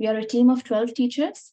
We are a team of 12 teachers.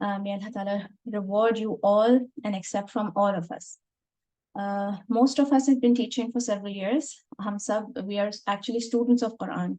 May Allah Ta'ala reward you all and accept from all of us. Most of us have been teaching for several years. We are actually students of Quran,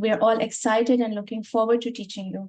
We are all excited and looking forward to teaching you.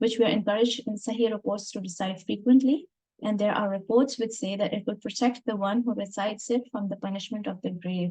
which we are encouraged in Sahih reports to recite frequently, and there are reports which say that it will protect the one who recites it from the punishment of the grave.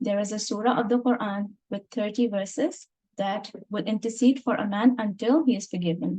there is a surah of the Quran with 30 verses that will intercede for a man until he is forgiven.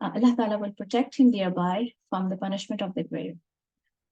Allah Ta'ala will protect him thereby from the punishment of the grave.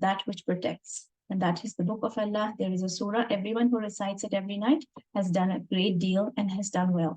that which protects, and that is the book of Allah. There is a surah, everyone who recites it every night has done a great deal and has done well.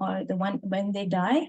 or the one when they die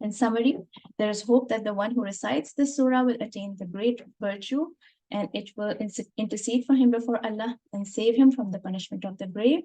In summary, there is hope that the one who recites this surah will attain the great virtue and it will intercede for him before Allah and save him from the punishment of the grave.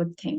good thing.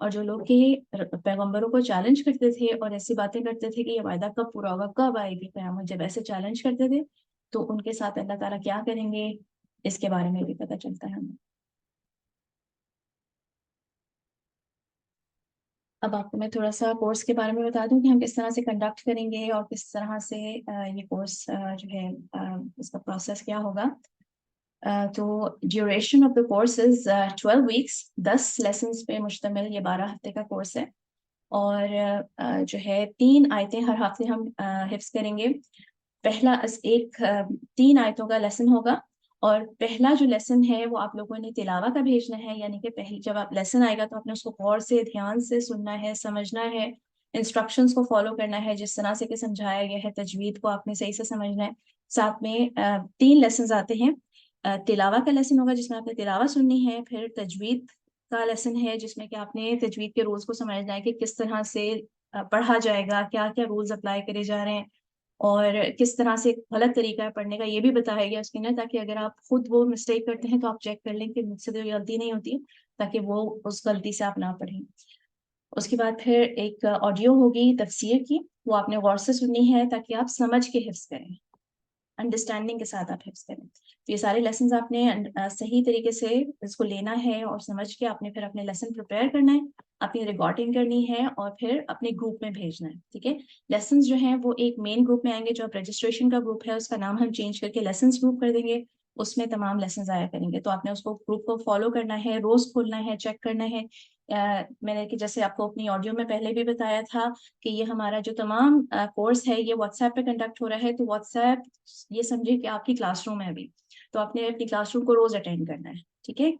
اور جو لوگ کہ پیغمبروں کو challenge کرتے تھے اور ایسی باتیں کرتے تھے کہ یہ وعدہ کب پورا ہوگا، کب آئے گی قیامت، جب ایسے چیلنج کرتے تھے تو ان کے ساتھ اللہ تعالیٰ کیا کریں گے اس کے بارے میں بھی پتہ چلتا ہے ہمیں. اب آپ کو میں تھوڑا سا کورس کے بارے میں بتا دوں کہ ہم کس طرح سے کنڈکٹ کریں گے اور کس طرح سے یہ کورس جو ہے اس کا پروسیس کیا ہوگا. تو duration of the course is 12 weeks, 10 lessons پہ مشتمل یہ 12 ہفتے کا کورس ہے. اور جو ہے 3 آیتیں ہر ہفتے ہم حفظ کریں گے. پہلا 3 آیتوں کا لیسن ہوگا، اور پہلا جو لیسن ہے وہ آپ لوگوں نے تلاوہ کا بھیجنا ہے، یعنی کہ پہلی جب آپ لیسن آئے گا تو آپ نے اس کو غور سے دھیان سے سننا ہے، سمجھنا ہے، انسٹرکشنز کو فالو کرنا ہے جس طرح سے کہ سمجھایا گیا ہے. تجوید کو آپ نے صحیح سے سمجھنا ہے. ساتھ میں 3 لیسنز آتے ہیں. تلاوہ کا لیسن ہوگا جس میں آپ نے تلاوہ سننی ہے، پھر تجوید کا لیسن ہے جس میں کہ آپ نے تجوید کے رولز کو سمجھنا ہے کہ کس طرح سے پڑھا جائے گا، کیا کیا رولز اپلائی کرے جا رہے ہیں، اور کس طرح سے غلط طریقہ ہے پڑھنے کا یہ بھی بتایا گیا اس کے اندر، تاکہ اگر آپ خود وہ مسٹیک کرتے ہیں تو آپ چیک کر لیں کہ مجھ سے تو یہ غلطی نہیں ہوتی، تاکہ وہ اس غلطی سے آپ نہ پڑھیں. اس کے بعد پھر ایک آڈیو ہوگی تفسیر کی، وہ آپ نے غور سے سننی ہے تاکہ آپ سمجھ کے حفظ کریں، انڈرسٹینڈنگ کے ساتھ آپ حفظ کریں. تو یہ سارے لیسنز آپ نے صحیح طریقے سے اس کو لینا ہے اور سمجھ کے آپ نے پھر اپنے لیسن پریپیئر کرنا ہے، اپنی ریکارڈنگ کرنی ہے اور پھر اپنے گروپ میں بھیجنا ہے. ٹھیک ہے. لیسنز جو ہیں وہ ایک مین گروپ میں آئیں گے، جو آپ رجسٹریشن کا گروپ ہے اس کا نام ہم چینج کر کے لیسنز گروپ کر دیں گے، اس میں تمام لیسنز آیا کریں گے. تو آپ نے اس کو گروپ کو فالو کرنا ہے، روز کھولنا ہے، چیک کرنا ہے. میں نے کہ جیسے آپ کو اپنی آڈیو میں پہلے بھی بتایا تھا کہ یہ ہمارا جو تمام کورس ہے یہ واٹس ایپ پہ کنڈکٹ ہو رہا ہے. تو واٹس ایپ یہ سمجھے کہ آپ کی کلاس روم ہے ابھی، تو آپ نے اپنی کلاس روم کو روز اٹینڈ کرنا ہے. ٹھیک ہے.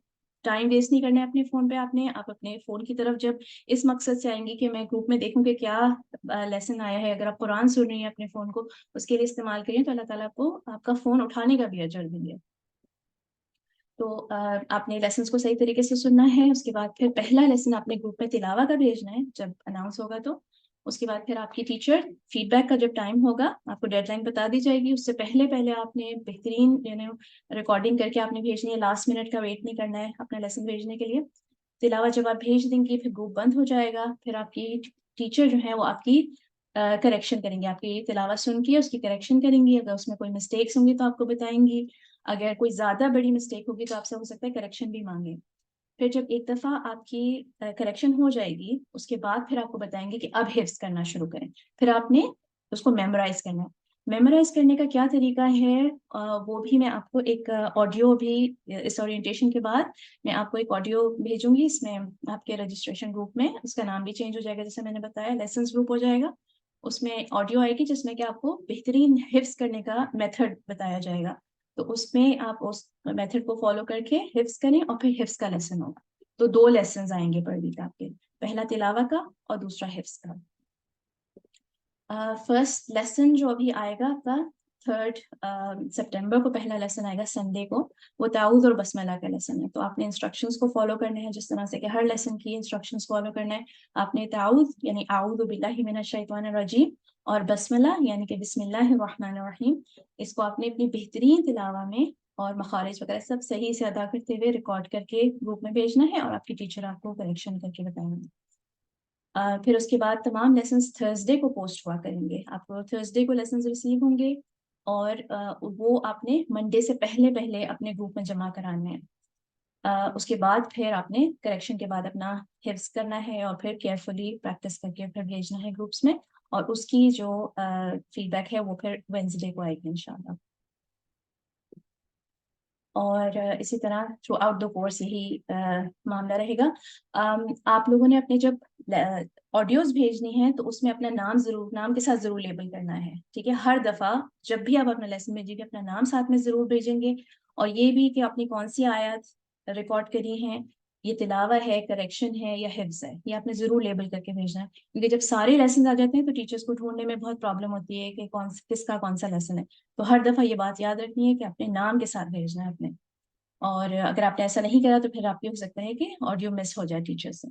ٹائم ویسٹ نہیں کرنا ہے اپنے فون پہ. آپ اپنے فون کی طرف جب اس مقصد سے آئیں گی کہ میں گروپ میں دیکھوں کہ کیا لیسن آیا ہے، اگر آپ قرآن سن رہی ہیں اپنے فون کو اس کے لیے استعمال کریں تو اللہ تعالیٰ آپ کو آپ کا فون اٹھانے کا بھی اجر دیں گے. تو آپ نے لیسنس کو صحیح طریقے سے سننا ہے. اس کے بعد پھر پہلا لیسن آپ نے گروپ میں تلاوہ کا بھیجنا ہے جب اناؤنس ہوگا. تو اس کے بعد پھر آپ کی ٹیچر فیڈ بیک کا جب ٹائم ہوگا آپ کو ڈیڈ لائن بتا دی جائے گی، اس سے پہلے آپ نے بہترین ریکارڈنگ کر کے آپ نے بھیجنی ہے. لاسٹ منٹ کا ویٹ نہیں کرنا ہے اپنا لیسن بھیجنے کے لیے. تلاوہ جب آپ بھیج دیں گی پھر گروپ بند ہو جائے گا. پھر آپ کی ٹیچر جو ہے وہ آپ کی کریکشن کریں گے، آپ کی تلاوہ سن کے اس کی کریکشن کریں گی. اگر اس میں کوئی مسٹیکس ہوں گی تو آپ کو بتائیں گی، اگر کوئی زیادہ بڑی مسٹیک ہوگی تو آپ سے ہو سکتا ہے کریکشن بھی مانگے. پھر جب ایک دفعہ آپ کی کریکشن ہو جائے گی اس کے بعد پھر آپ کو بتائیں گے کہ اب حفظ کرنا شروع کریں. پھر آپ نے اس کو میمورائز کرنا ہے. میمورائز کرنے کا کیا طریقہ ہے وہ بھی میں آپ کو ایک آڈیو بھی اس اورینٹیشن کے بعد میں آپ کو ایک آڈیو بھیجوں گی. اس میں آپ کے رجسٹریشن گروپ میں اس کا نام بھی چینج ہو جائے گا، جیسے میں نے بتایا لیسنس گروپ ہو جائے گا. اس میں آڈیو آئے گی جس میں کہ آپ کو بہترین حفظ کرنے کا میتھڈ بتایا جائے گا. تو اس میں آپ اس میتھڈ کو فالو کر کے حفظ کریں اور پھر حفظ کا لیسن ہوگا. تو 2 لیسنز آئیں گے پر ویک آپ کے، پہلا تلاوہ کا اور دوسرا حفظ کا. فرسٹ لیسن جو ابھی آئے گا آپ کا 3 سپٹمبر کو پہلا لیسن آئے گا سنڈے کو، وہ تعوذ اور بسملہ کا لیسن ہے. تو آپ نے انسٹرکشنز کو فالو کرنے ہیں جس طرح سے کہ ہر لیسن کی انسٹرکشنز فالو کرنا ہے. آپ نے تعوذ یعنی اعوذ باللہ من الشیطان الرجیم اور بسملہ یعنی کہ بسم اللہ الرحمن الرحیم، اس کو آپ نے اپنی بہترین تلاوہ میں اور مخارج وغیرہ سب صحیح سے ادا کرتے ہوئے ریکارڈ کر کے گروپ میں بھیجنا ہے، اور آپ کی ٹیچر آپ کو کریکشن کر کے بتائیں گے. پھر اس کے بعد تمام لیسنز تھرسڈے کو پوسٹ ہوا کریں گے. آپ کو تھرسڈے کو لیسنز ریسیو ہوں گے اور وہ آپ نے منڈے سے پہلے اپنے گروپ میں جمع کرانے ہیں. اس کے بعد پھر آپ نے کریکشن کے بعد اپنا حفظ کرنا ہے اور پھر کیئرفلی پریکٹس کر کے پھر بھیجنا ہے گروپس میں، اور اس کی جو فیڈ بیک ہے وہ پھر وینسڈے کو آئے گی انشاءاللہ. اور اسی طرح تھرو آؤٹ دا کورس یہی معاملہ رہے گا. آپ لوگوں نے اپنے جب آڈیوز بھیجنی ہے تو اس میں اپنا نام کے ساتھ ضرور لیبل کرنا ہے. ٹھیک ہے. ہر دفعہ جب بھی آپ اپنا لیسن بھیجیں گے اپنا نام ساتھ میں ضرور بھیجیں گے، اور یہ بھی کہ اپنی کون سی آیات ریکارڈ کری ہیں، یہ تلاوہ ہے، کریکشن ہے یا حفظ ہے، یہ آپ نے ضرور لیبل کر کے بھیجنا ہے. کیونکہ جب سارے لیسن آ جاتے ہیں تو ٹیچرس کو ڈھونڈنے میں بہت پرابلم ہوتی ہے کہ کس کا کون سا لیسن ہے. تو ہر دفعہ یہ بات یاد رکھنی ہے کہ اپنے نام کے ساتھ بھیجنا ہے اپنے. اور اگر آپ نے ایسا نہیں کرا تو پھر آپ یہ ہو سکتا ہے کہ آڈیو مس ہو جائے ٹیچر سے.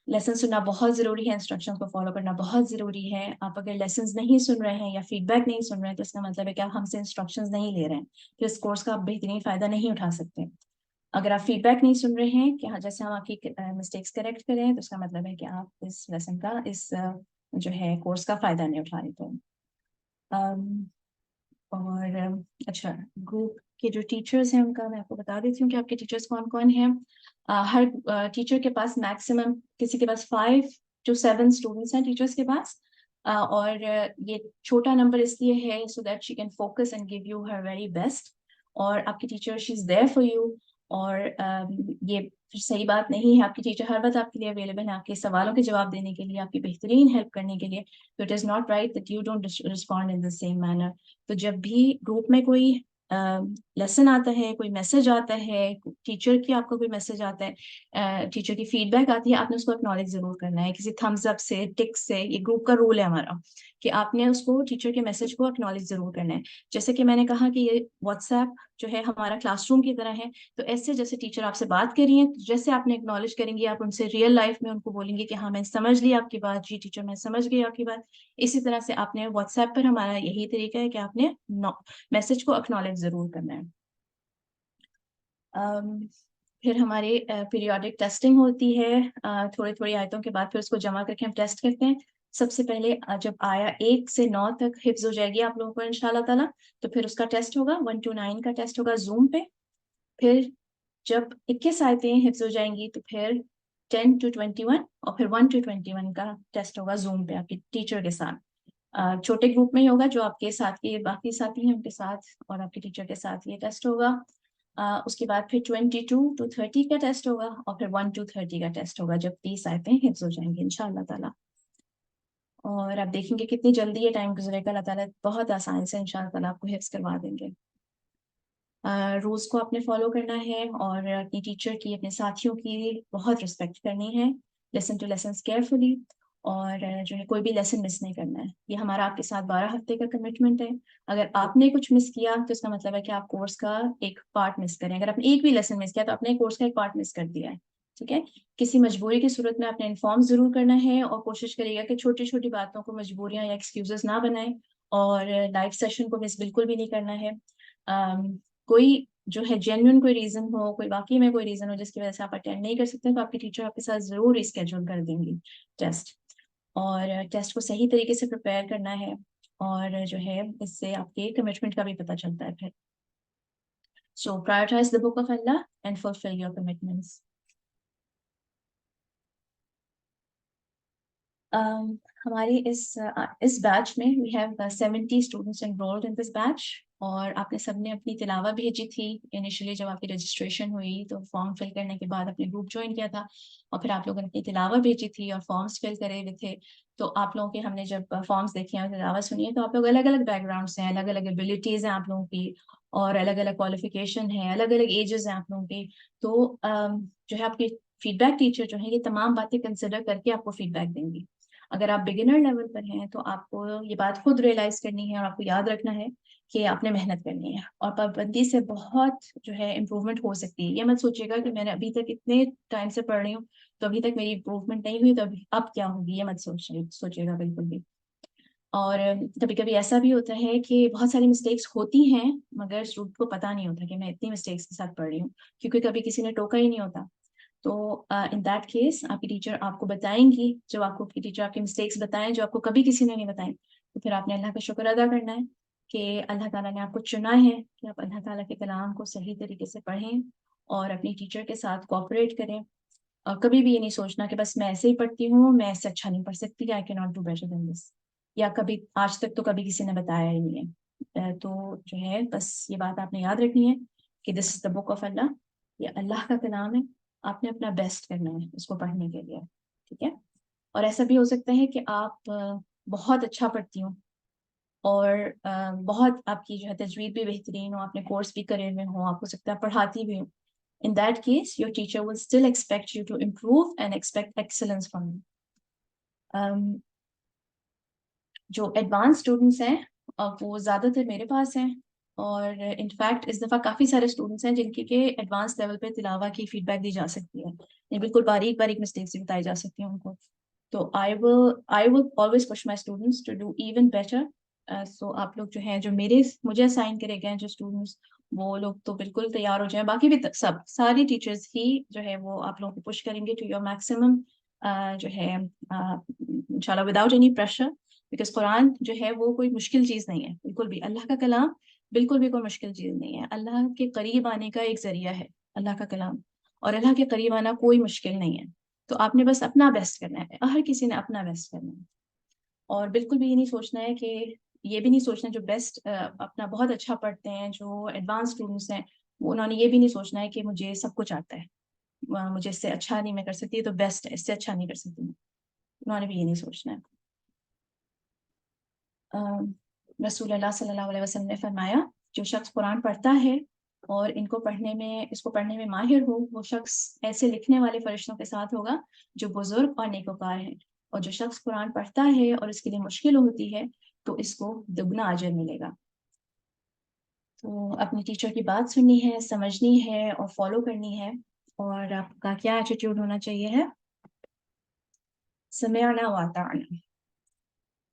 لیسن سننا بہت ضروری ہے، انسٹرکشن کو فالو کرنا بہت ضروری ہے. آپ اگر لیسنز نہیں سن رہے ہیں یا فیڈ بیک نہیں سن رہے ہیں تو اس کا مطلب ہے کہ آپ ہم سے انسٹرکشنز نہیں لے رہے ہیں، پھر اس کورس کا آپ بہترین فائدہ نہیں اٹھا سکتے. اگر آپ فیڈ بیک نہیں سن رہے ہیں کہ ہاں جیسے ہم آپ کی مسٹیکس کریکٹ کریں تو اس کا مطلب ہے کہ آپ اس لیسن کا اس جو ہے کورس کا فائدہ نہیں اٹھا رہے. تو اور اچھا گروپ کے جو ٹیچرز ہیں ان کا میں آپ کو بتا دیتی ہوں کہ آپ کے ٹیچرز کون کون ہیں. ہر ٹیچر کے پاس میکسیمم کسی کے پاس 5 to 7 اسٹوڈنٹس ہیں ٹیچرز کے پاس. اور یہ چھوٹا نمبر اس لیے ہے so that she can focus and give you her very best. اور آپ کی teacher she is there for you. اور یہ پھر صحیح بات نہیں ہے, آپ کی ٹیچر ہر وقت آپ کے لیے اویلیبل ہے آپ کے سوالوں کے جواب دینے کے لیے, آپ کی بہترین ہیلپ کرنے کے لیے. تو it is not right that you don't respond in the same manner. تو جب بھی گروپ میں کوئی لیسن آتا ہے, کوئی میسج آتا ہے, ٹیچر کی آپ کو کوئی میسج آتا ہے, ٹیچر کی فیڈ بیک آتی ہے, آپ نے اس کو اکنالج ضرور کرنا ہے کسی تھمز اپ سے, ٹک سے. یہ گروپ کا رول ہے ہمارا کہ آپ نے اس کو ٹیچر کے میسج کو اکنالج ضرور کرنا ہے. جیسے کہ میں نے کہا کہ یہ واٹس ایپ جو ہے ہمارا کلاس روم کی طرح ہے, تو ایسے جیسے ٹیچر آپ سے بات کر رہی ہیں جیسے آپ نے اکنالج کریں گی, آپ ان سے ریئل لائف میں ان کو بولیں گے کہ ہاں میں سمجھ لی آپ کی بات, جی ٹیچر میں سمجھ گئی آپ کی بات. اسی طرح سے آپ نے واٹس ایپ پر ہمارا یہی طریقہ ہے کہ آپ نے میسج کو اکنالج ضرور کرنا ہے. پھر ہماری پیریوڈک ٹیسٹنگ ہوتی ہے تھوڑی تھوڑی آیتوں کے بعد, پھر اس کو جمع کر کے ہم ٹیسٹ کرتے ہیں. سب سے پہلے جب آیا 1 سے 9 تک حفظ ہو جائے گی آپ لوگوں کو انشاءاللہ تعالیٰ, تو پھر اس کا ٹیسٹ ہوگا. 1 to 9 کا ٹیسٹ ہوگا زوم پہ. پھر جب 21 آیتیں حفظ ہو جائیں گی تو پھر 10 to 21 اور پھر 1 to 21 کا ٹیسٹ ہوگا زوم پہ آپ کی ٹیچر کے ساتھ. چھوٹے گروپ میں ہی ہوگا, جو آپ کے ساتھ کے باقی ساتھی ہیں ان کے ساتھ اور آپ کے ٹیچر کے ساتھ یہ ٹیسٹ ہوگا. اس کے بعد پھر 22 to 30 کا ٹیسٹ ہوگا اور پھر 1 to 30 کا ٹیسٹ ہوگا جب 30 آیتیں حفظ ہو جائیں گی انشاءاللہ تعالیٰ. اور آپ دیکھیں گے کتنی جلدی یہ ٹائم گزرے گا, اللہ تعالیٰ بہت آسانی سے انشاءاللہ تعالیٰ آپ کو حفظ کروا دیں گے. رولز کو آپ نے فالو کرنا ہے اور اپنی ٹیچر کی, اپنے ساتھیوں کی بہت رسپیکٹ کرنی ہے. لسن ٹو لیسنس کیئرفلی, اور جو ہے کوئی بھی لیسن مس نہیں کرنا ہے. یہ ہمارا آپ کے ساتھ 12 ہفتے کا کمٹمنٹ ہے. اگر آپ نے کچھ مس کیا تو اس کا مطلب ہے کہ آپ کورس کا ایک پارٹ مس کریں. اگر آپ نے ایک بھی لیسن مس کیا تو آپ نے کورس کا ایک پارٹ مس کر دیا ہے. ٹھیک ہے, کسی مجبوری کی صورت میں آپ نے انفارم ضرور کرنا ہے, اور کوشش کریے گا کہ چھوٹی چھوٹی باتوں کو مجبوریاں یا ایکسکیوزز نہ بنائیں, اور لائف سیشن کو مس بالکل بھی نہیں کرنا ہے. کوئی جو ہے جینوئن کوئی ریزن ہو, کوئی واقعی میں کوئی ریزن ہو جس کی وجہ سے آپ اٹینڈ نہیں کر سکتے, تو آپ کی ٹیچر آپ کے ساتھ ضرور ریسکیجول کر دیں گی ٹیسٹ. اور ٹیسٹ کو صحیح طریقے سے پریپیئر کرنا ہے, اور جو ہے اس سے آپ کے کمٹمنٹ کا بھی پتہ چلتا ہے پھر. So prioritize the book of Allah and fulfil your commitments. ہماری اس بیچ میں we have 70 students enrolled in this batch. اور آپ نے سب نے اپنی تلاوہ بھیجی تھی انیشلی جب آپ کی رجسٹریشن ہوئی, تو فارم فل کرنے کے بعد اپنے گروپ جوائن کیا تھا, اور پھر آپ لوگوں نے اپنی تلاوہ بھیجی تھی اور فارمس فل کرے ہوئے تھے. تو آپ لوگوں کے ہم نے جب فارمس دیکھے ہیں, تلاوہ سنی ہے, تو آپ لوگ الگ الگ بیک گراؤنڈ سے ہیں, الگ الگ ایبلٹیز ہیں آپ لوگوں کی, اور الگ الگ کوالیفیکیشن ہے, الگ الگ ایجز ہیں آپ لوگوں کی. تو جو ہے آپ کی فیڈ بیک ٹیچر جو ہے یہ تمام باتیں کنسیڈر کر کے آپ کو فیڈ بیک دیں گی. اگر آپ بگنر لیول پر ہیں تو آپ کو یہ بات خود ریئلائز کرنی ہے, اور آپ کو یاد رکھنا ہے کہ آپ نے محنت کرنی ہے, اور پابندی سے بہت جو ہے امپروومنٹ ہو سکتی ہے. یہ مت سوچیے گا کہ میں نے ابھی تک اتنے ٹائم سے پڑھ رہی ہوں تو ابھی تک میری امپروومنٹ نہیں ہوئی, تو اب کیا ہوگی, یہ مت سوچیے گا بالکل بھی. اور کبھی کبھی ایسا بھی ہوتا ہے کہ بہت ساری مسٹیکس ہوتی ہیں مگر اسٹوڈنٹ کو پتا نہیں ہوتا کہ میں اتنی مسٹیکس کے ساتھ پڑھ رہی ہوں, کیونکہ کبھی کسی نے ٹوکا ہی نہیں ہوتا. تو ان دیٹ کیس آپ کی ٹیچر آپ کو بتائیں گی, جب آپ کو کی ٹیچر آپ کی مسٹیکس بتائیں جو آپ کو کبھی کسی نے نہیں بتائیں, تو پھر آپ نے اللہ کا شکر ادا کرنا ہے کہ اللہ تعالیٰ نے آپ کو چنا ہے کہ آپ اللہ تعالیٰ کے کلام کو صحیح طریقے سے پڑھیں اور اپنی ٹیچر کے ساتھ کوآپریٹ کریں. اور کبھی بھی یہ نہیں سوچنا کہ بس میں ایسے ہی پڑھتی ہوں, میں ایسے اچھا نہیں پڑھ سکتی, I can not do better than this, یا کبھی آج تک تو کبھی کسی نے بتایا ہی نہیں ہے. تو جو ہے بس یہ بات آپ نے یاد رکھنی ہے کہ دس از دا بک آف اللہ, یہ اللہ کا کلام ہے, آپ نے اپنا بیسٹ کرنا ہے اس کو پڑھنے کے لیے. ٹھیک ہے, اور ایسا بھی ہو سکتا ہے کہ آپ بہت اچھا پڑھتی ہوں اور بہت آپ کی جو ہے تجوید بھی بہترین ہو, آپ نے کورس بھی کرے ہوئے ہوں, آپ ہو سکتا ہے پڑھاتی بھی ہوں. In that case, your teacher will still expect you to improve and expect excellence from you. جو ایڈوانس اسٹوڈنٹس ہیں وہ زیادہ تر میرے پاس ہیں, اور انفیکٹ اس دفعہ کافی سارے اسٹوڈنٹس ہیں جن کے ایڈوانس لیول پہ تلاوہ کی فیڈ بیک دی جا سکتی ہے, یعنی بالکل باریک باریک مسٹیکس بھی بتائی جا سکتی ہیں ان کو. تو I will always push my students to do even better. سو آپ لوگ جو ہیں جو مجھے اسائن کرے گئے ہیں جو اسٹوڈنٹس, وہ لوگ تو بالکل تیار ہو جائیں. باقی بھی ساری ٹیچرز ہی جو ہے وہ آپ لوگوں کو پش کریں گے ٹو یور میکسیمم جو ہے انشاءاللہ without any pressure. Because Quran جو ہے وہ کوئی مشکل چیز نہیں ہے بالکل بھی. اللہ کا کلام بالکل بھی کوئی مشکل چیز نہیں ہے. اللہ کے قریب آنے کا ایک ذریعہ ہے اللہ کا کلام, اور اللہ کے قریب آنا کوئی مشکل نہیں ہے. تو آپ نے بس اپنا بیسٹ کرنا ہے, ہر کسی نے اپنا بیسٹ کرنا ہے. اور بالکل بھی یہ نہیں سوچنا ہے کہ یہ بھی نہیں سوچنا جو بیسٹ اپنا بہت اچھا پڑھتے ہیں, جو ایڈوانس اسٹوڈنٹس ہیں, انہوں نے یہ بھی نہیں سوچنا ہے کہ مجھے سب کچھ آتا ہے, مجھے اس سے اچھا نہیں میں کر سکتی تو بیسٹ ہے, اس سے اچھا نہیں کر سکتی. انہوں نے بھی یہ نہیں سوچنا ہے. رسول اللہ صلی اللہ علیہ وسلم نے فرمایا جو شخص قرآن پڑھتا ہے اور اس کو پڑھنے میں ماہر ہو, وہ شخص ایسے لکھنے والے فرشتوں کے ساتھ ہوگا جو بزرگ اور نیکوکار ہیں. اور جو شخص قرآن پڑھتا ہے اور اس کے لیے مشکل ہوتی ہے تو اس کو دگنا اجر ملے گا. تو اپنی ٹیچر کی بات سننی ہے, سمجھنی ہے اور فالو کرنی ہے. اور آپ کا کیا ایٹیٹیوڈ ہونا چاہیے ہے؟ سمعنا واطعنا,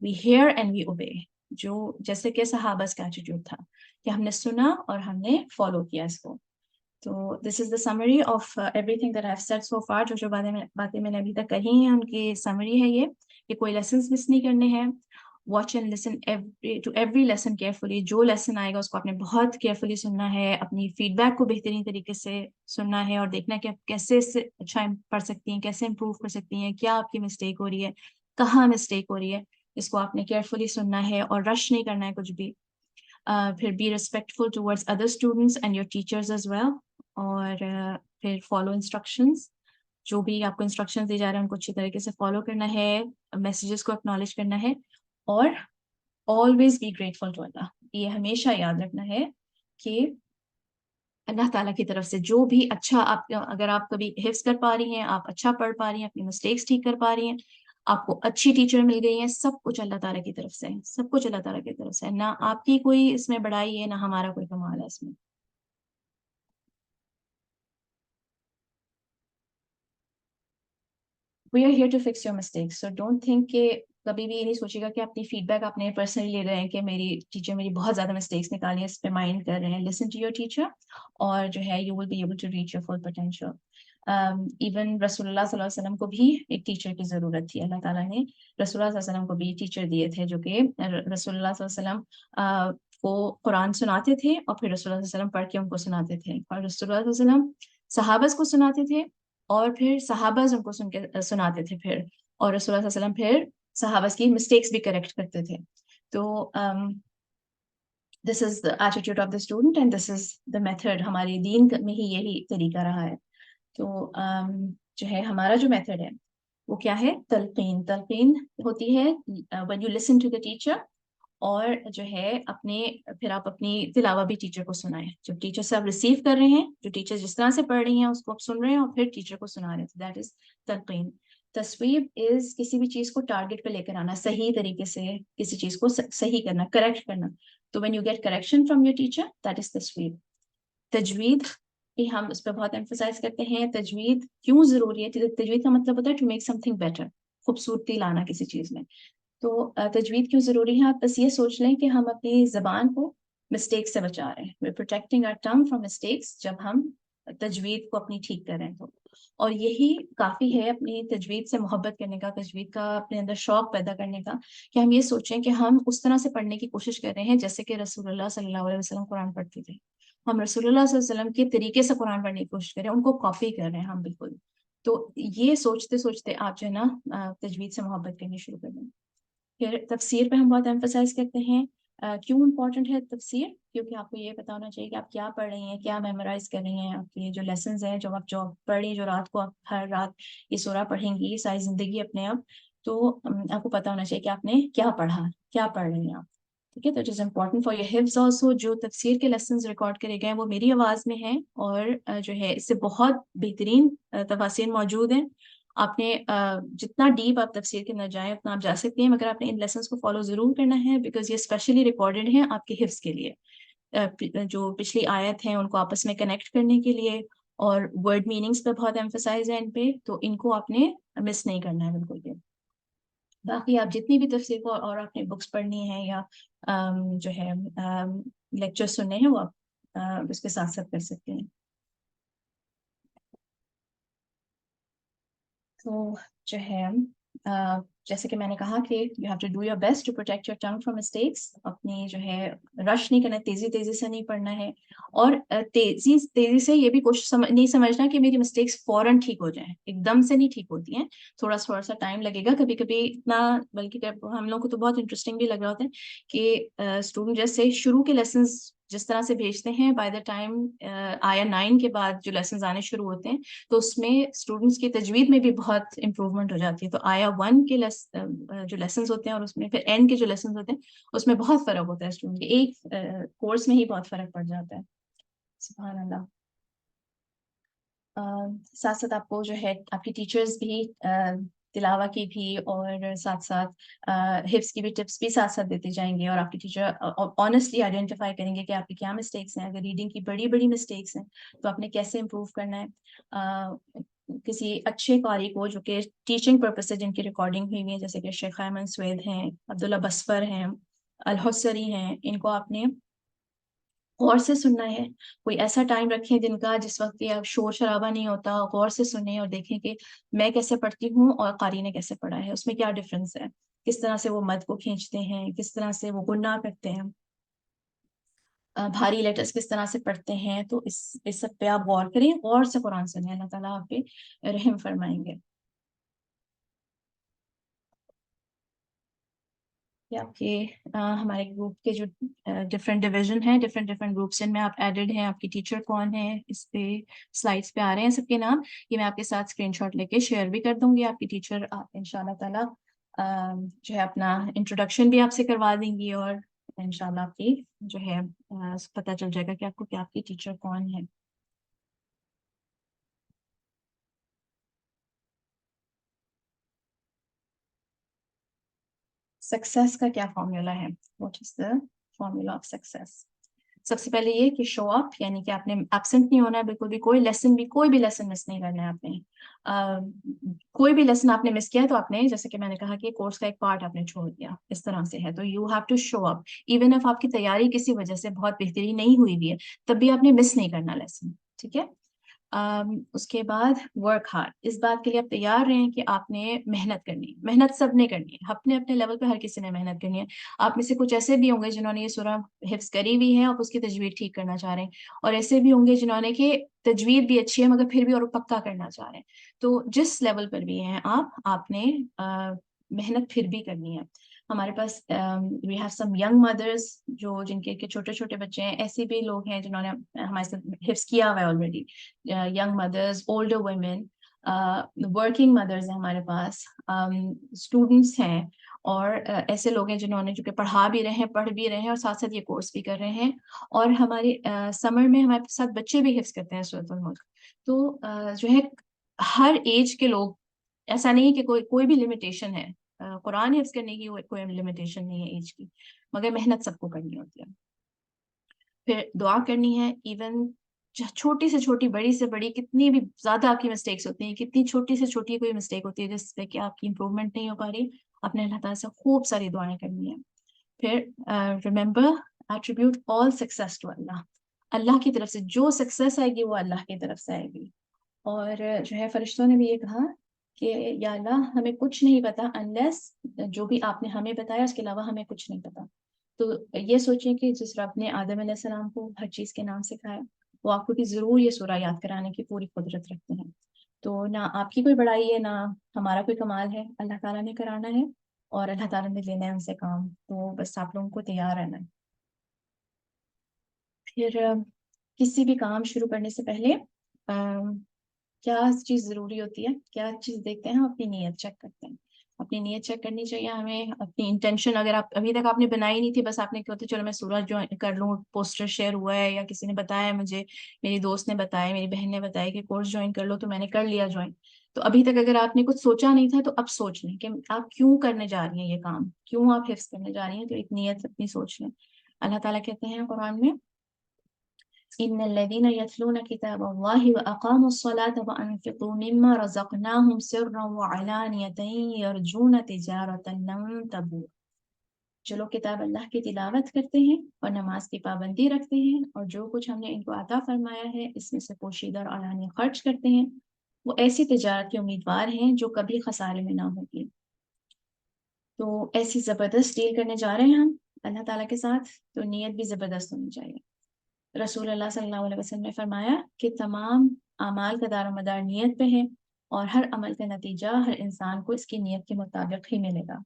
we hear and we obey. جو جیسے کہ صحابہ کا ایٹیٹیوڈ تھا کہ ہم نے سنا اور ہم نے فالو کیا اس کو. تو this is the summary of everything that I have said so far. جو باتیں میں نے ابھی تک کہی ہیں ان کی سمری ہے یہ کہ کوئی لیسنس مس نہیں کرنے ہیں. Watch and listen to every lesson carefully. جو لیسن آئے گا اس کو آپ نے بہت کیئرفلی سننا ہے, اپنی فیڈ بیک کو بہترین طریقے سے سننا ہے اور دیکھنا ہے کہ آپ کیسے اس سے اچھا پڑھ سکتی ہیں, کیسے امپروو کر سکتی ہیں, کیا آپ کی مسٹیک ہو رہی ہے, کہاں مسٹیک ہو رہی ہے. اس کو آپ نے کیئرفلی سننا ہے اور رش نہیں کرنا ہے کچھ بھی. پھر be respectful towards other students and your teachers as well. اور پھر فالو انسٹرکشنز. جو بھی آپ کو انسٹرکشن دی جا رہے ہیں ان کو اچھی طریقے سے فالو کرنا ہے, میسیجز کو اکنالج کرنا ہے. اور آلویز بی گریٹفل ٹو اللہ. یہ ہمیشہ یاد رکھنا ہے کہ اللہ تعالیٰ کی طرف سے جو بھی اچھا آپ, اگر آپ کبھی حفظ کر پا رہی ہیں, آپ اچھا پڑھ پا رہی ہیں, اپنی مسٹیکس ٹھیک کر پا رہی ہیں, آپ کو اچھی ٹیچر مل گئی ہیں, سب کچھ اللہ تعالیٰ کی طرف سے, سب کچھ اللہ تعالیٰ کی طرف سے. نہ آپ کی کوئی اس میں بڑائی ہے, نہ ہمارا کوئی کمال ہے اس میں. We are here to fix your mistakes. So don't think کہ کبھی بھی یہ نہیں سوچے گا کہ اپنی فیڈ بیک اپنے پرسنلی لے رہے ہیں کہ میری ٹیچر میری بہت زیادہ مسٹیکس نکالی ہیں, اس پہ مائنڈ کر رہے ہیں. لسن ٹو یور ٹیچر اور جو ہے you will be able to reach your full potential. Even رسول اللہ صلی اللہ علیہ وسلم کو بھی ایک ٹیچر کی ضرورت تھی. اللہ تعالیٰ نے رسول اللہ صلی اللہ علیہ وسلم کو بھی ٹیچر دیے تھے جو کہ رسول اللہ صلی اللہ علیہ وسلم کو قرآن سناتے تھے اور پھر رسول اللہ صلی اللہ علیہ وسلم پڑھ کے ان کو سناتے تھے. اور رسول اللہ صلی اللہ علیہ وسلم صحابہ کو سناتے تھے اور پھر صحابہ ان کو سناتے تھے پھر, اور رسول اللہ صلی اللہ علیہ وسلم پھر صحابہ کی مسٹیکس بھی کریکٹ کرتے تھے. تو this is the attitude of the student and this is the method. ہمارے دین میں ہی یہی طریقہ رہا ہے. تو جو ہے ہمارا جو میتھڈ ہے وہ کیا ہے؟ تلقین. تلقین ہوتی ہے when you listen to the teacher, اور جو ہے پھر آپ اپنی تلاوہ بھی ٹیچر کو سنائیں. جب ٹیچر سے آپ ریسیو کر رہے ہیں, جو ٹیچر جس طرح سے پڑھ رہی ہیں اس کو آپ سن رہے ہیں اور پھر ٹیچر کو سنا رہے ہیں. دیٹ از تلقین. تصویب از کسی بھی چیز کو ٹارگیٹ پہ لے کر آنا, صحیح طریقے سے کسی چیز کو صحیح کرنا, کریکٹ کرنا. تو when you get correction from your teacher, that is تصویب. تجوید بھی ہم اس پہ بہت ایمفسائز کرتے ہیں. تجوید کیوں ضروری ہے؟ تجوید کا مطلب ہوتا ہے to make something better, خوبصورتی لانا کسی چیز میں. تو تجوید کیوں ضروری ہے؟ آپ بس یہ سوچ لیں کہ ہم اپنی زبان کو مسٹیک سے بچا رہے ہیں. we're protecting our tongue from mistakes جب ہم تجوید کو اپنی ٹھیک کر رہے ہیں. تو اور یہی کافی ہے اپنی تجوید سے محبت کرنے کا, تجوید کا اپنے اندر شوق پیدا کرنے کا, کہ ہم یہ سوچیں کہ ہم اس طرح سے پڑھنے کی کوشش کر رہے ہیں جیسے کہ رسول اللہ صلی اللہ علیہ وسلم قرآن پڑھتے تھے. ہم رسول اللہ صلی اللہ علیہ وسلم کے طریقے سے قرآن پڑھنے کی کوشش کر رہے ہیں, ان کو کاپی کر رہے ہیں ہم بالکل. تو یہ سوچتے سوچتے آپ جو ہے نا تجوید سے محبت کرنی شروع کر دیں. پھر تفسیر پہ ہم بہت ایمفسائز کرتے ہیں. کیوں امپورٹنٹ ہے تفسیر؟ کیونکہ آپ کو یہ پتا ہونا چاہیے کہ آپ کیا پڑھ رہی ہیں, کیا میمورائز کر رہی ہیں. آپ کے جو لیسنز ہیں جو آپ پڑھ رہی ہیں, جو رات کو آپ ہر رات یہ سورہ پڑھیں گی ساری زندگی اپنے آپ, تو آپ کو پتا ہونا چاہیے کہ آپ نے کیا پڑھا, کیا پڑھ رہی ہیں آپ. ٹھیک ہے, تو it is important for your حفظ آلسو. جو تفسیر کے لیسنز ریکارڈ کرے گئے ہیں وہ میری آواز میں ہیں, اور جو ہے اس سے بہت بہترین تفاسیر موجود ہیں. آپ نے جتنا ڈیپ آپ تفسیر کے نہ جائیں اتنا آپ جا سکتے ہیں, مگر آپ نے ان لیسنس کو فالو ضرور کرنا ہے, بیکاز یہ اسپیشلی ریکارڈڈ ہیں آپ کے حفظ کے لیے. جو پچھلی آیت ہیں ان کو آپس میں کنیکٹ کرنے کے لیے, اور ورڈ میننگس پہ بہت ایمفسائز ہے ان پہ, تو ان کو آپ نے مس نہیں کرنا ہے بالکل بھی. باقی آپ جتنی بھی تفسیر کو اور آپ نے بکس پڑھنی ہے یا جو ہے لیکچر سننے ہیں وہ آپ اس کے ساتھ ساتھ کر سکتے ہیں. تو جو ہے جیسے کہ میں نے کہا کہ you have to do your best to protect your tongue from mistakes. اپنی جو ہے رش نہیں کرنا, تیزی سے نہیں پڑھنا ہے, اور تیزی سے یہ بھی کوشش نہیں سمجھنا کہ میری مسٹیکس فوراً ٹھیک ہو جائیں. ایک دم سے نہیں ٹھیک ہوتی ہیں, تھوڑا سا ٹائم لگے گا. کبھی کبھی اتنا, بلکہ ہم لوگوں کو تو بہت انٹرسٹنگ بھی لگ رہا ہوتا ہے کہ اسٹوڈنٹ جیسے شروع کے لیسنس جس طرح سے بھیجتے ہیں, بائی دا ٹائم آیا 9 کے بعد جو لیسنز آنے شروع ہوتے ہیں تو اس میں اسٹوڈنٹس کی تجوید میں بھی بہت امپروومنٹ ہو جاتی ہے. تو آیا 1 کے جو لیسنز ہوتے ہیں اور اس میں پھر اینڈ کے جو لیسنز ہوتے ہیں اس میں بہت فرق ہوتا ہے اسٹوڈنٹ کے, ایک کورس میں ہی بہت فرق پڑ جاتا ہے. سبحان اللہ. ساتھ ساتھ آپ کو جو ہے آپ کی ٹیچرز بھی تلاوہ کی بھی اور ساتھ ساتھ حفظ کی بھی ٹپس بھی ساتھ ساتھ دیتے جائیں گے, اور آپ کی ٹیچر آنیسٹلی آئیڈینٹیفائی کریں گے کہ آپ کی کیا مسٹیکس ہیں. اگر ریڈنگ کی بڑی مسٹیکس ہیں تو آپ نے کیسے امپروو کرنا ہے. کسی اچھے قاری کو جو کہ ٹیچنگ پرپز سے جن کی ریکارڈنگ ہوئی ہے, جیسے کہ شیخ ایمن سوید ہیں, عبداللہ بسفر ہیں, الحسری ہیں, ان کو آپ نے غور سے سننا ہے. کوئی ایسا ٹائم رکھیں دن کا جس وقت کہ اب شور شرابہ نہیں ہوتا, غور سے سنیں اور دیکھیں کہ میں کیسے پڑھتی ہوں اور قاری نے کیسے پڑھا ہے, اس میں کیا ڈفرینس ہے, کس طرح سے وہ مد کو کھینچتے ہیں, کس طرح سے وہ گناہ کرتے ہیں, بھاری لیٹرز کس طرح سے پڑھتے ہیں. تو اس سب پہ آپ غور کریں, غور سے قرآن سنیں, اللہ تعالیٰ آپ پہ رحم فرمائیں گے. آپ کے ہمارے گروپ کے جو ڈفرینٹ ڈویژن ہیں, ڈفرینٹ گروپس جن میں آپ ایڈڈ ہیں, آپ کی ٹیچر کون ہیں, اس پہ سلائڈس پہ آ رہے ہیں سب کے نام. یہ میں آپ کے ساتھ اسکرین شاٹ لے کے شیئر بھی کر دوں گی. آپ کی ٹیچر ان شاء اللہ تعالیٰ جو ہے اپنا انٹروڈکشن بھی آپ سے کروا دیں گی, اور ان شاء اللہ آپ کی جو ہے پتہ چل جائے گا کہ آپ کو آپ کی ٹیچر کون ہے. سکسیس کا کیا فارمولا ہے, what is the formula of success. سب سے پہلے یہ کہ شو اپ, یعنی کہ آپ نے ایبسنٹ نہیں ہونا ہے بالکل بھی, کوئی بھی لیسن مس نہیں کرنا ہے آپ نے. کوئی بھی لیسن آپ نے مس کیا تو آپ نے, جیسے کہ میں نے کہا کہ کورس کا ایک پارٹ آپ نے چھوڑ دیا, اس طرح سے ہے. تو you have to show up even if آپ کی تیاری کسی وجہ سے بہت بہترین نہیں ہوئی بھی ہے, تب بھی آپ نے مس نہیں کرنا لیسن, ٹھیک ہے. اس کے بعد ورک ہارڈ, اس بات کے لیے آپ تیار رہیں کہ آپ نے محنت کرنی ہے. محنت سب نے کرنی ہے, اپنے اپنے لیول پہ ہر کسی نے محنت کرنی ہے. آپ میں سے کچھ ایسے بھی ہوں گے جنہوں نے یہ سورہ حفظ کری ہوئی ہے, آپ اس کی تجوید ٹھیک کرنا چاہ رہے ہیں, اور ایسے بھی ہوں گے جنہوں نے کہ تجوید بھی اچھی ہے مگر پھر بھی اور پکا کرنا چاہ رہے ہیں. تو جس لیول پر بھی ہیں آپ نے محنت پھر بھی کرنی ہے. ہمارے پاس وی ہیو سم ینگ مدرس جو جن کے چھوٹے چھوٹے بچے ہیں, ایسے بھی لوگ ہیں جنہوں نے ہمارے ساتھ حفظ کیا ہوا ہے آلریڈی. ینگ مدرس, اولڈر ویمن, ورکنگ مدرس ہیں ہمارے پاس, اسٹوڈنٹس ہیں, اور ایسے لوگ ہیں جنہوں نے جو کہ پڑھا بھی رہے ہیں, پڑھ بھی رہے ہیں, اور ساتھ ساتھ یہ کورس بھی کر رہے ہیں. اور ہمارے سمر میں ہمارے ساتھ بچے بھی حفظ کرتے ہیں سورۃ الملک. تو جو ہے ہر ایج کے لوگ, ایسا نہیں کہ کوئی بھی لمیٹیشن ہے, قرآن حفظ کرنے کی کوئی لمیٹیشن نہیں ہے ایج کی, مگر محنت سب کو کرنی ہوتی ہے. پھر دعا کرنی ہے, ایون چھوٹی سے چھوٹی, بڑی سے بڑی, کتنی بھی زیادہ آپ کی مسٹیکس ہوتی ہیں, کتنی چھوٹی سے چھوٹی کوئی مسٹیک ہوتی ہے جس پہ کہ آپ کی امپروومنٹ نہیں ہو پا رہی, اپنے اللہ تعالیٰ سے خوب ساری دعائیں کرنی ہیں. پھر remember attribute all success to Allah, Allah کی طرف سے جو سکسیس آئے گی وہ اللہ کی طرف سے آئے گی. اور جو ہے فرشتوں نے بھی یہ کہا کہ یا اللہ ہمیں کچھ نہیں پتا انلیس جو بھی آپ نے ہمیں بتایا اس کے علاوہ ہمیں کچھ نہیں پتا. تو یہ سوچیں کہ جس رب نے آدم علیہ السلام کو ہر چیز کے نام سکھایا, وہ آپ کو بھی ضرور یہ سورہ یاد کرانے کی پوری قدرت رکھتے ہیں. تو نہ آپ کی کوئی بڑائی ہے, نہ ہمارا کوئی کمال ہے, اللہ تعالیٰ نے کرانا ہے اور اللہ تعالیٰ نے لینا ہے ان سے کام. تو بس آپ لوگوں کو تیار رہنا ہے. پھر کسی بھی کام شروع کرنے سے پہلے کیا چیز ضروری ہوتی ہے, کیا چیز دیکھتے ہیں ہم, اپنی نیت چیک کرتے ہیں. اپنی نیت چیک کرنی چاہیے ہمیں, اپنی انٹینشن. اگر آپ ابھی تک آپ نے بنائی نہیں تھی, بس آپ نے کہتے چلو میں سورہ جوائن کر لوں, پوسٹر شیئر ہوا ہے یا کسی نے بتایا مجھے, میری دوست نے بتایا, میری بہن نے بتایا کہ کورس جوائن کر لو, تو میں نے کر لیا جوائن. تو ابھی تک اگر آپ نے کچھ سوچا نہیں تھا تو اب سوچ لیں کہ آپ کیوں کرنے جا رہی ہیں یہ کام, کیوں آپ حفظ کرنے جا رہی ہیں. تو ایک نیت اپنی سوچ لیں. اللہ تعالیٰ کہتے ہیں قرآن میں إن الذين يتلون كتاب الله وأقاموا الصلاة وأنفقوا مما رزقناهم سرا وعلانية يرجون تجارة لن تبور. جو لوگ کتاب اللہ کی تلاوت کرتے ہیں اور نماز کی پابندی رکھتے ہیں اور جو کچھ ہم نے ان کو عطا فرمایا ہے اس میں سے پوشیدہ اور علانیہ خرچ کرتے ہیں، وہ ایسی تجارت کے امیدوار ہیں جو کبھی خسارے میں نہ ہوگی۔ تو ایسی زبردست ڈیل کرنے جا رہے ہیں ہم اللہ تعالیٰ کے ساتھ، تو نیت بھی زبردست ہونی چاہیے۔ رسول اللہ صلی اللہ علیہ وسلم نے فرمایا کہ تمام اعمال کا دار و مدار نیت پہ ہے، اور ہر عمل کا نتیجہ ہر انسان کو اس کی نیت کے مطابق ہی ملے گا۔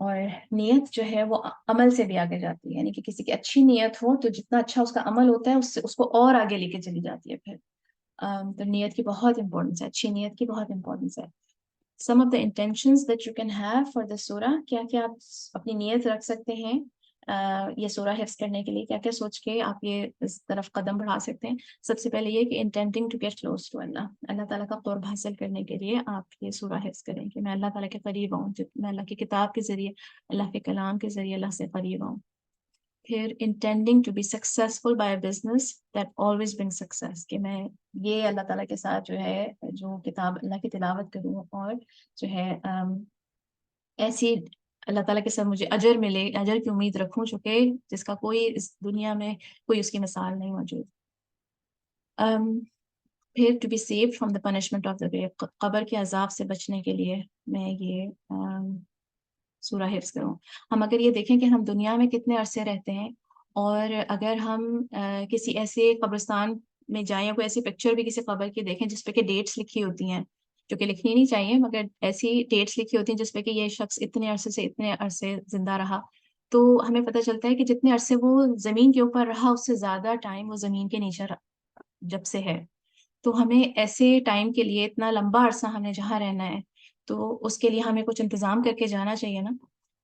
اور نیت جو ہے وہ عمل سے بھی آگے جاتی ہے، یعنی کہ کسی کی اچھی نیت ہو تو جتنا اچھا اس کا عمل ہوتا ہے اس کو اور آگے لے کے چلی جاتی ہے پھر۔ تو نیت کی بہت امپورٹنس ہے، اچھی نیت کی بہت امپورٹنس ہے۔ Some of the intentions that you can have for the surah، کیا کیا آپ اپنی نیت رکھ سکتے ہیں یہ سورہ حفظ کرنے کے لیے، کیا کیا سوچ کے آپ یہ اس طرف قدم بڑھا سکتے ہیں۔ سب سے پہلے یہ کہ intending to get close to Allah، اللہ تعالیٰ کا قرب حاصل کرنے کے لیے آپ یہ سورہ حفظ کریں کہ میں اللہ تعالیٰ کے قریب آؤں، میں اللہ کی کتاب کے ذریعے، اللہ کے کلام کے ذریعے اللہ سے قریب آؤں۔ پھر intending to be successful by a business that always brings success، کہ میں یہ اللہ تعالیٰ کے ساتھ جو ہے جو کتاب اللہ کی تلاوت کروں اور جو ہے ایسی اللہ تعالیٰ کے ساتھ مجھے اجر ملے، اجر کی امید رکھوں چونکہ جس کا کوئی اس دنیا میں کوئی اس کی مثال نہیں موجود۔ پھر to be saved from the punishment of the grave، قبر کے عذاب سے بچنے کے لیے میں یہ سورہ حفظ کروں۔ ہم اگر یہ دیکھیں کہ ہم دنیا میں کتنے عرصے رہتے ہیں، اور اگر ہم کسی ایسے قبرستان میں جائیں یا کوئی ایسی پکچر بھی کسی قبر کی دیکھیں جس پہ کہ ڈیٹس لکھی ہوتی ہیں، جو کہ لکھنی نہیں چاہیے مگر ایسی ڈیٹس لکھی ہوتی ہیں جس پہ کہ یہ شخص اتنے عرصے سے اتنے عرصے زندہ رہا، تو ہمیں پتہ چلتا ہے کہ جتنے عرصے وہ زمین کے اوپر رہا اس سے زیادہ ٹائم وہ زمین کے نیچے جب سے ہے۔ تو ہمیں ایسے ٹائم کے لیے اتنا لمبا عرصہ ہمیں جہاں رہنا ہے تو اس کے لیے ہمیں کچھ انتظام کر کے جانا چاہیے نا،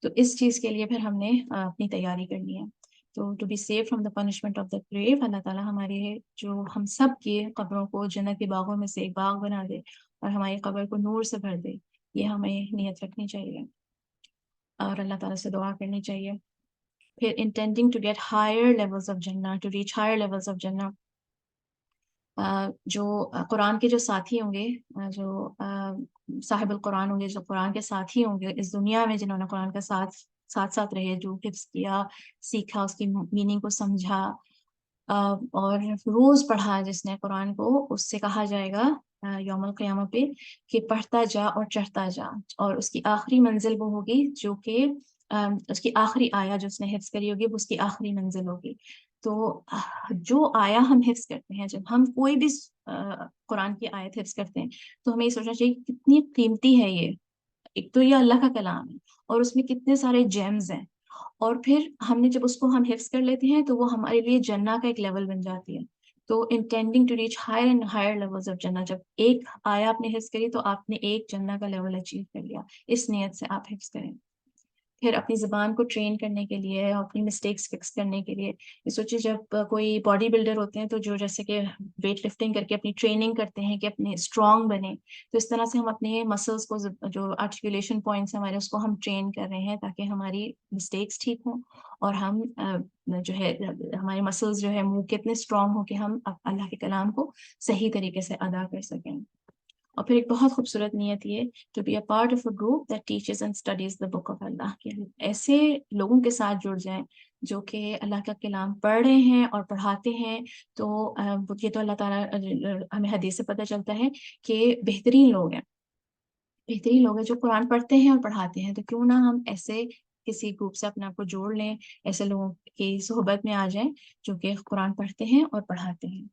تو اس چیز کے لیے پھر ہم نے اپنی تیاری کرنی ہے۔ تو to be save from the punishment of the grave, Allah تعالیٰ ہمارے جو ہم سب کی قبروں کو جنت کے باغوں میں سے ایک باغ بنا دے اور ہماری قبر کو نور سے بھر دے، یہ ہمیں نیت رکھنی چاہیے اور اللہ تعالیٰ سے دعا کرنی چاہیے۔ پھر intending to get higher levels of Jannah، to reach higher levels of Jannah، جو قرآن کے جو ساتھی ہوں گے، جو صاحب القرآن ہوں گے، جو قرآن کے ساتھی ہوں گے اس دنیا میں، جنہوں نے قرآن کا ساتھ رہے، جو حفظ کیا، سیکھا، اس کی میننگ کو سمجھا اور روز پڑھا جس نے قرآن کو، اس سے کہا جائے گا یوم القیامہ پہ کہ پڑھتا جا اور چڑھتا جا، اور اس کی آخری منزل وہ ہوگی جو کہ اس کی آخری آیا جو اس نے حفظ کری ہوگی وہ اس کی آخری منزل ہوگی۔ تو جو آیا ہم حفظ کرتے ہیں، جب ہم کوئی بھی قرآن کی آیت حفظ کرتے ہیں تو ہمیں یہ سوچنا چاہیے کہ کتنی قیمتی ہے یہ، ایک تو یہ اللہ کا کلام ہے اور اس میں کتنے سارے جیمز ہیں، اور پھر ہم نے جب اس کو ہم حفظ کر لیتے ہیں تو وہ ہمارے لیے جنہ کا ایک لیول بن جاتی ہے۔ تو intending to reach higher and higher levels of جنہ، جب ایک آیا آپ نے حفظ کری تو آپ نے ایک جنہ کا لیول اچیو کر لیا، اس نیت سے آپ حفظ کریں۔ پھر اپنی زبان کو ٹرین کرنے کے لیے، اپنی مسٹیکس فکس کرنے کے لیے، یہ سوچیے جب کوئی باڈی بلڈر ہوتے ہیں تو جو جیسے کہ ویٹ لفٹنگ کر کے اپنی ٹریننگ کرتے ہیں کہ اپنے اسٹرانگ بنے، تو اس طرح سے ہم اپنے مسلس کو، جو آرٹیکولیشن پوائنٹس ہمارے، اس کو ہم ٹرین کر رہے ہیں تاکہ ہماری مسٹیکس ٹھیک ہوں اور ہم جو ہے ہمارے مسلس جو ہے منہ کے اتنے اسٹرانگ ہوں کہ ہم اللہ کے کلام کو صحیح طریقے سے ادا کر سکیں۔ اور پھر ایک بہت خوبصورت نیت یہ to be a part of a group that teaches and studies the book of Allah، کہ ایسے لوگوں کے ساتھ جڑ جائیں جو کہ اللہ کا کلام پڑھ رہے ہیں اور پڑھاتے ہیں۔ تو یہ تو اللہ تعالیٰ ہمیں حدیث سے پتہ چلتا ہے کہ بہترین لوگ ہیں، بہترین لوگ ہیں جو قرآن پڑھتے ہیں اور پڑھاتے ہیں، تو کیوں نہ ہم ایسے کسی گروپ سے اپنے آپ کو جوڑ لیں، ایسے لوگوں کی صحبت میں آ جائیں جو کہ قرآن پڑھتے ہیں اور پڑھاتے ہیں۔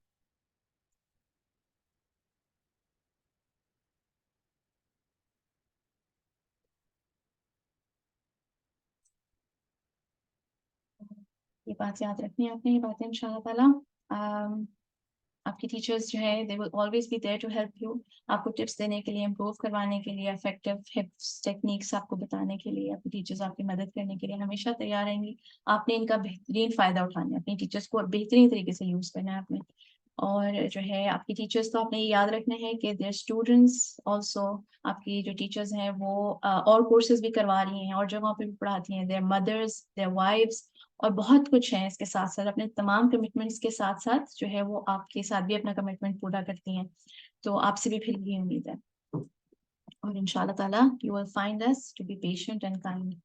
یہ بات یاد رکھنی ہے آپ نے، یہ باتیں ان شاء اللہ تعالیٰ آپ کی ٹیچرز جو ہے they will always be there to help you، آپ کو ٹپس دینے کے لیے، امپروو کروانے کے لیے، افیکٹو حفظ ٹیکنیکس آپ کو بتانے کے لیے، آپ کی ٹیچرز آپ کی مدد کرنے کے لیے ہمیشہ تیار رہیں گی۔ آپ نے ان کا بہترین فائدہ اٹھانا ہے، اپنی ٹیچرز کو بہترین طریقے سے یوز کرنا ہے آپ نے۔ اور جو ہے آپ کی ٹیچرز تو آپ نے یہ یاد رکھنا ہے کہ their students also، آپ کی جو ٹیچرز ہیں وہ اور کورسز بھی کروا رہی ہیں اور جگہوں پہ بھی پڑھاتی ہیں، their mothers، their wives، اور بہت کچھ ہے اس کے ساتھ ساتھ، اپنے تمام کمٹمنٹس کے ساتھ ساتھ جو ہے وہ آپ کے ساتھ بھی اپنا کمٹمنٹ پورا کرتی ہیں، تو آپ سے بھی پھر یہ امید ہے۔ اور انشاءاللہ تعالیٰ you will find us to be patient and kind.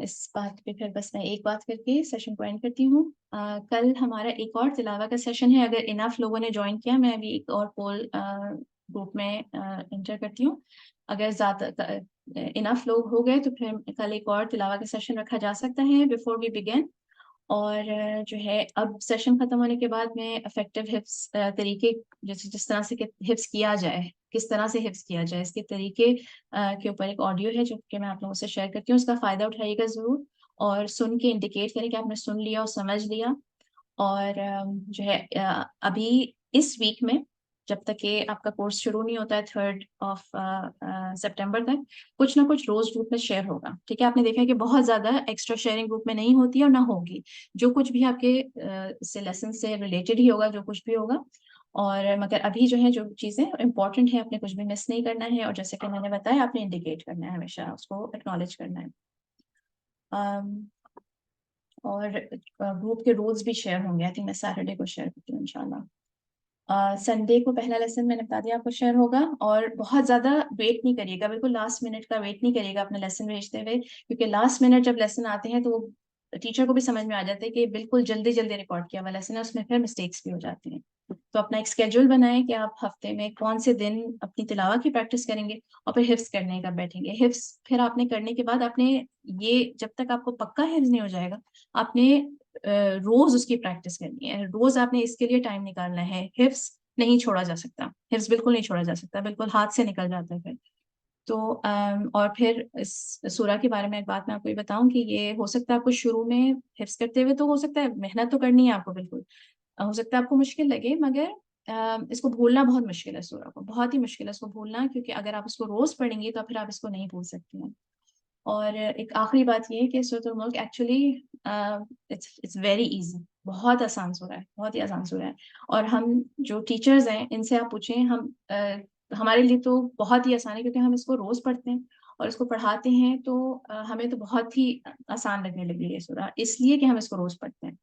اس بات پہ پھر بس میں ایک بات کر کے سیشن کو اینڈ کرتی ہوں. کل ہمارا ایک اور تلاوہ کا سیشن ہے. اگر انف لوگوں نے جوائن کیا, میں ابھی ایک اور پول گروپ میں انٹر کرتی ہوں. اگر زیادہ انف لوگ ہو گئے تو پھر کل ایک اور تلاوہ کا سیشن رکھا جا سکتا ہے بفور وی بگن. اور جو ہے اب سیشن ختم ہونے کے بعد میں افیکٹو حفظ طریقے جس طرح سے حفظ کیا جائے, کس طرح سے حفظ کیا جائے, اس کے طریقے کے اوپر ایک آڈیو ہے جو کہ میں آپ لوگوں سے شیئر کرتی ہوں. اس کا فائدہ اٹھائیے گا ضرور, اور سن کے انڈیکیٹ کریں کہ آپ نے سن لیا اور سمجھ لیا. اور جو ہے ابھی اس ویک میں جب تک کہ آپ کا کورس شروع نہیں ہوتا ہے 3 سپٹمبر تک, کچھ نہ کچھ روز گروپ میں شیئر ہوگا. ٹھیک ہے, آپ نے دیکھا کہ بہت زیادہ ایکسٹرا شیئرنگ گروپ میں نہیں ہوتی ہے اور نہ ہوگی. جو کچھ بھی آپ کے سے لیسن سے ریلیٹڈ ہی ہوگا, جو کچھ بھی ہوگا. اور مگر ابھی جو ہے جو چیزیں امپورٹنٹ ہیں آپ نے کچھ بھی مس نہیں کرنا ہے, اور جیسے کہ میں نے بتایا آپ نے انڈیکیٹ کرنا ہے, ہمیشہ اس کو ایکنالج کرنا ہے. اور گروپ کے رولز بھی شیئر ہوں گے. آئی تھنک میں سیٹرڈے کو شیئر کرتی ہوں انشاءاللہ. سنڈے کو پہلا لیسن میں نے بتا دیا آپ کو شیئر ہوگا. اور بہت زیادہ ویٹ نہیں کریے گا, بالکل لاسٹ منٹ کا ویٹ نہیں کریے گا اپنا لیسن بھیجتے ہوئے, کیونکہ لاسٹ منٹ جب لیسن آتے ہیں تو ٹیچر کو بھی سمجھ میں آ جاتا ہے کہ بالکل جلدی جلدی ریکارڈ کیا ہوا لیسن ہے, اس میں پھر مسٹیکس بھی ہو جاتے ہیں. تو اپنا ایک اسکیڈول بنائیں کہ آپ ہفتے میں کون سے دن اپنی تلاوت کی پریکٹس کریں گے, اور پھر حفظ کرنے کا بیٹھیں گے. حفظ پھر آپ نے کرنے کے بعد آپ نے یہ جب تک آپ کو پکا حفظ نہیں ہو جائے گا, آپ نے روز اس کی پریکٹس کرنی ہے. روز آپ نے اس کے لیے ٹائم نکالنا ہے. حفظ نہیں چھوڑا جا سکتا, حفظ بالکل نہیں چھوڑا جا سکتا, بالکل ہاتھ سے نکل جاتا ہے پھر. تو اور پھر اس سورہ کے بارے میں ایک بات میں آپ کو یہ بتاؤں کہ یہ ہو سکتا ہے آپ کو شروع میں حفظ کرتے ہوئے تو ہو سکتا ہے محنت تو کرنی ہے آپ کو, بالکل ہو سکتا ہے آپ کو مشکل لگے, مگر اس کو بھولنا بہت مشکل ہے. سورہ کو بہت ہی مشکل ہے اس کو بھولنا, کیونکہ اگر آپ اس کو روز پڑھیں گے تو پھر آپ اس کو نہیں بھول سکتے ہیں. اور ایک آخری بات یہ ہے کہ سورۃ الملک ایکچولی اٹس ویری ایزی, بہت آسان سورہ ہے, بہت ہی آسان سورہ ہے. اور ہم جو ٹیچرز ہیں ان سے آپ پوچھیں, ہمارے لیے تو بہت ہی آسان ہے, کیونکہ ہم اس کو روز پڑھتے ہیں اور اس کو پڑھاتے ہیں, تو ہمیں تو بہت ہی آسان لگنے لگی ہے سورہ, اس لیے کہ ہم اس کو روز پڑھتے ہیں.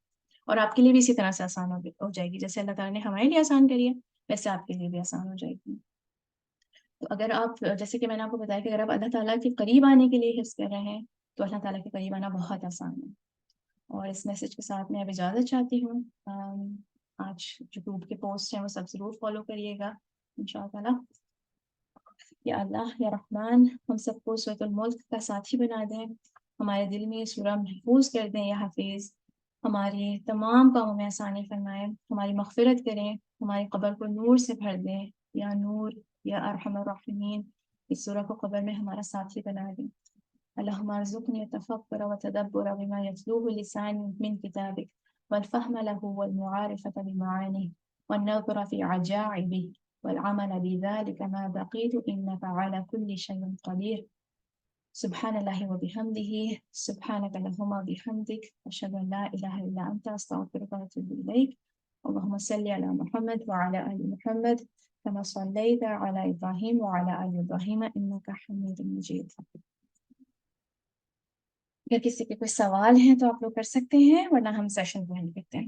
اور آپ کے لیے بھی اسی طرح سے آسان ہو جائے گی, جیسے اللہ تعالیٰ نے ہمارے لیے آسان کری ہے ویسے آپ کے لیے بھی آسان ہو جائے گی. تو اگر آپ, جیسے کہ میں نے آپ کو بتایا کہ اگر آپ اللہ تعالیٰ کے قریب آنے کے لیے حفظ کر رہے ہیں تو اللہ تعالیٰ کے قریب آنا بہت آسان ہے. اور اس میسج کے ساتھ میں اب اجازت چاہتی ہوں. آج جو گروپ کے پوسٹ ہیں وہ سب ضرور فالو کریے گا انشاءاللہ. یا اللہ یا رحمان, ہم سب کو سورۃ الملک کا ساتھی بنا دیں, ہمارے دل میں یہ سورہ محفوظ کر دیں یا حافظ, ہماری تمام کاموں میں آسانی فرمائیں, ہماری مغفرت کریں, ہماری قبر کو نور سے بھر دیں. یا نور یا ارحم الراحمین, اس سورہ کو قبر میں ہمارا ساتھی بنا دیں. اللہم ارزقنی التفکر وتدبر بما یتلوہ لسانی من کتابک, والفهم له والمعارفة بمعانیه, والنظر في عجائبه, والعمل بذلك ما بقيت إنك على كل شيء قدير. سبحان الله وبحمده, سبحانك اللهم وبحمدك, أشهد أن لا إله إلا أنت, أستغفرك وأتوب إليك. اللهم صل على محمد وعلى آل محمد كما صليت على إبراهيم وعلى آل إبراهيم إنك حميد مجيد. اگر کسی کے کوئی سوال ہیں تو آپ لوگ کر سکتے ہیں, ورنہ ہم سیشن کو اینڈ کرتے ہیں.